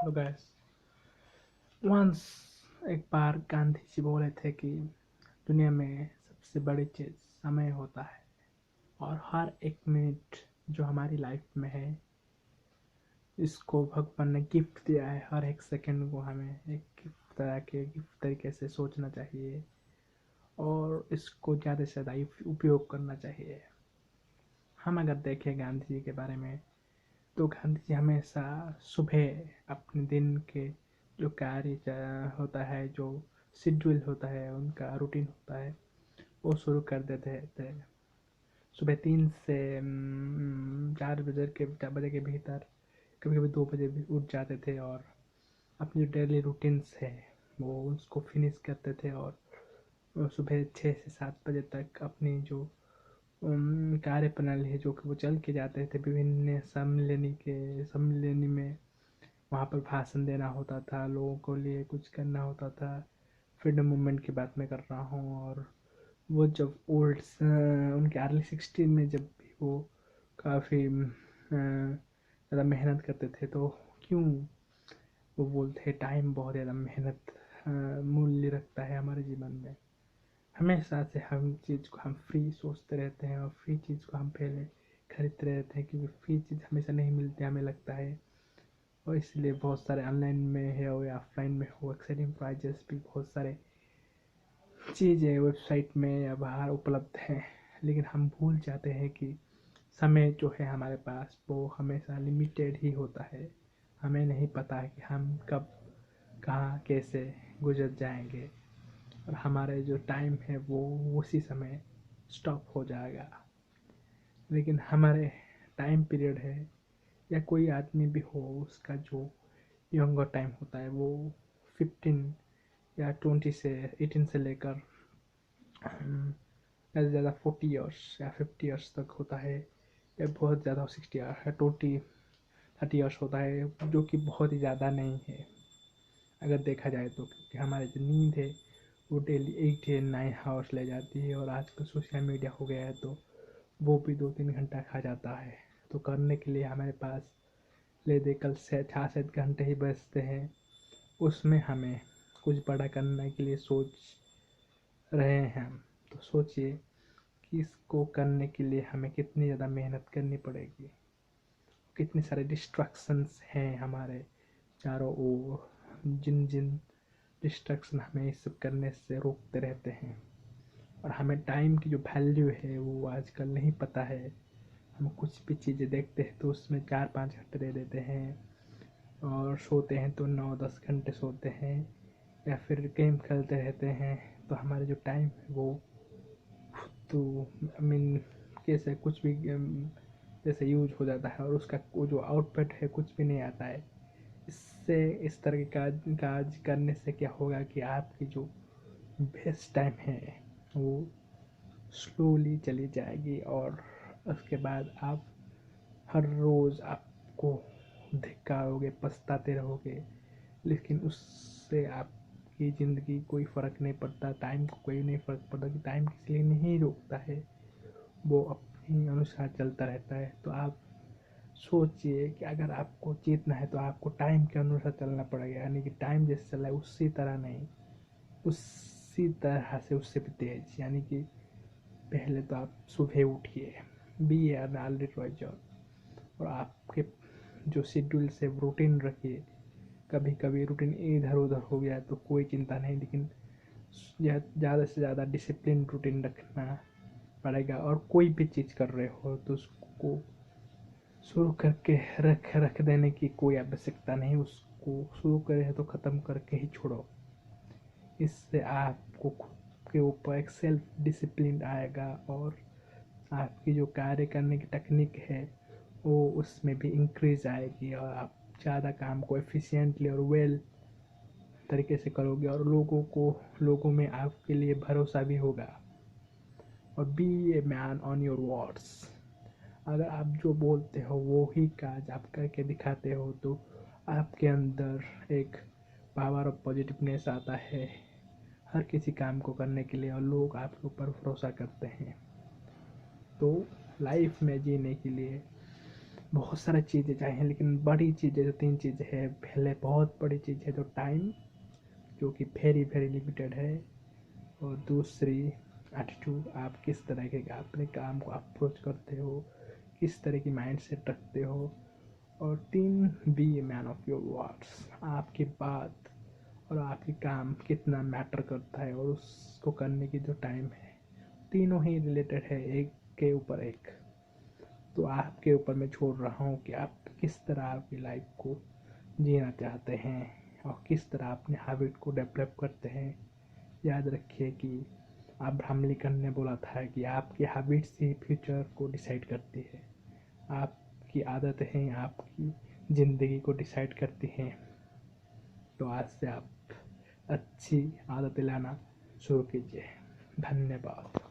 Hello guys. Once एक बार गांधी जी बोले थे कि दुनिया में सबसे बड़ी चीज़ समय होता है और हर एक मिनट जो हमारी लाइफ में है इसको भगवान ने गिफ्ट दिया है। हर एक सेकंड को हमें एक गिफ्ट तरीके से सोचना चाहिए और इसको ज़्यादा से ज़्यादा उपयोग करना चाहिए। हम अगर देखें गांधी जी के बारे में तो गांधी जी हमेशा सुबह अपने दिन के जो कार्य होता है, जो शेड्यूल होता है, उनका रूटीन होता है, वो शुरू कर देते थे सुबह 3 से 4 बजे के भीतर। कभी कभी 2 बजे भी उठ जाते थे और अपनी जो डेली रूटीन्स है वो उसको फिनिश करते थे और सुबह 6 से 7 बजे तक अपनी जो कार्य प्रणाली है जो कि वो चल के जाते थे। विभिन्न सम्मेलनी में वहाँ पर भाषण देना होता था, लोगों को लिए कुछ करना होता था। फ्रीडम मूवमेंट की बात मैं कर रहा हूँ। और वो जब उनके अर्ली 16 में जब भी वो काफ़ी ज़्यादा मेहनत करते थे तो क्यों वो बोलते हैं टाइम बहुत ज़्यादा मेहनत मूल्य रखता है हमारे जीवन में। हमेशा से हम चीज़ को हम फ्री सोचते रहते हैं और फ्री चीज़ को हम पहले खरीदते रहते हैं क्योंकि फ्री चीज़ हमेशा नहीं मिलती हमें लगता है। और इसलिए बहुत सारे ऑनलाइन में है और या ऑफलाइन में हो एक्साइटिंग प्राइजेस भी बहुत सारे चीज़ें वेबसाइट में या बाहर उपलब्ध हैं। लेकिन हम भूल जाते हैं कि समय जो है हमारे पास वो हमेशा लिमिटेड ही होता है। हमें नहीं पता है कि हम कब कहाँ कैसे गुजर जाएंगे और हमारे जो टाइम है वो उसी समय स्टॉप हो जाएगा। लेकिन हमारे टाइम पीरियड है या कोई आदमी भी हो उसका जो यंगर टाइम होता है वो 15 या 18 से लेकर ज़्यादा से ज़्यादा 40 ईयर्स या 50 ईयर्स तक होता है या बहुत ज़्यादा 60 ईयर या 20-30 ईयर्स होता है जो कि बहुत ही ज़्यादा नहीं है अगर देखा जाए तो। क्योंकि हमारी जो नींद है वो डेली 8 या 9 आवर्स ले जाती है और आजकल सोशल मीडिया हो गया है तो वो भी 2-3 घंटा खा जाता है। तो करने के लिए हमारे पास ले दे कल से 6-7 घंटे ही बचते हैं। उसमें हमें कुछ बड़ा करने के लिए सोच रहे हैं हम। तो सोचिए कि इसको करने के लिए हमें कितनी ज़्यादा मेहनत करनी पड़ेगी, कितने सारे डिस्ट्रैक्शंस हैं हमारे चारों ओर, जिन जिन डिस्ट्रैक्शन हमें इस सब करने से रोकते रहते हैं। और हमें टाइम की जो वैल्यू है वो आजकल नहीं पता है। हम कुछ भी चीज़ें देखते हैं तो उसमें 4-5 घंटे दे देते हैं और सोते हैं तो 9-10 घंटे सोते हैं या फिर गेम खेलते रहते हैं। तो हमारे जो टाइम है वो तो आई मीन कैसे कुछ भी जैसे यूज हो जाता है और उसका वो जो आउटपुट है कुछ भी नहीं आता है। इससे इस तरह के काज करने से क्या होगा कि आपकी जो बेस्ट टाइम है वो स्लोली चली जाएगी और उसके बाद आप हर रोज़ आपको धिक्कारोगे, पछताते रहोगे। लेकिन उससे आपकी ज़िंदगी कोई फ़र्क नहीं पड़ता, टाइम को कोई नहीं फ़र्क पड़ता कि टाइम किसी लिए नहीं रुकता है, वो अपने अनुसार चलता रहता है। तो आप सोचिए कि अगर आपको जीतना है तो आपको टाइम के अनुसार चलना पड़ेगा, यानी कि टाइम जैसे चला है उसी तरह नहीं, उसी तरह से उससे भी तेज। यानी कि पहले तो आप सुबह उठिए, बी एन ऑलरेडी रॉइजर, और आपके जो शेड्यूल से रूटीन रखिए। कभी कभी रूटीन इधर उधर हो गया तो कोई चिंता नहीं, लेकिन ज़्यादा से ज़्यादा डिसिप्लिन रूटीन रखना पड़ेगा। और कोई भी चीज़ कर रहे हो तो उसको शुरू करके रख देने की कोई आवश्यकता नहीं, उसको शुरू करे तो ख़त्म करके ही छोड़ो। इससे आपको खुद के ऊपर एक सेल्फ डिसिप्लिन आएगा और आपकी जो कार्य करने की टेक्निक है वो उसमें भी इंक्रीज आएगी और आप ज़्यादा काम को एफिशिएंटली और वेल तरीके से करोगे और लोगों में आपके लिए भरोसा भी होगा। और be a man on your words, अगर आप जो बोलते हो वो ही काज आप करके दिखाते हो तो आपके अंदर एक पावर ऑफ पॉजिटिवनेस आता है हर किसी काम को करने के लिए और लोग आपके ऊपर भरोसा करते हैं। तो लाइफ में जीने के लिए बहुत सारी चीज़ें चाहिए, लेकिन बड़ी चीज़ें जो 3 चीज़ें हैं, पहले बहुत बड़ी चीज़ है जो टाइम, जो कि वेरी वेरी लिमिटेड है। और दूसरी एटीट्यूड, आप किस तरह के अपने काम को अप्रोच करते हो, किस तरह की माइंड सेट रखते हो। और 3, be a man of your words, आपकी बात और आपकी काम कितना मैटर करता है, और उसको करने की जो टाइम है, तीनों ही रिलेटेड है एक के ऊपर एक। तो आपके ऊपर मैं छोड़ रहा हूँ कि आप किस तरह आपकी लाइफ को जीना चाहते हैं और किस तरह अपने हैबिट को डेवलप करते हैं। याद रखिए कि अब्राहम लिंकन ने बोला था कि आपकी हैबिट्स ही फ्यूचर को डिसाइड करती है। आपकी आदतें आपकी ज़िंदगी को डिसाइड करती हैं। तो आज से आप अच्छी आदतें लाना शुरू कीजिए। धन्यवाद।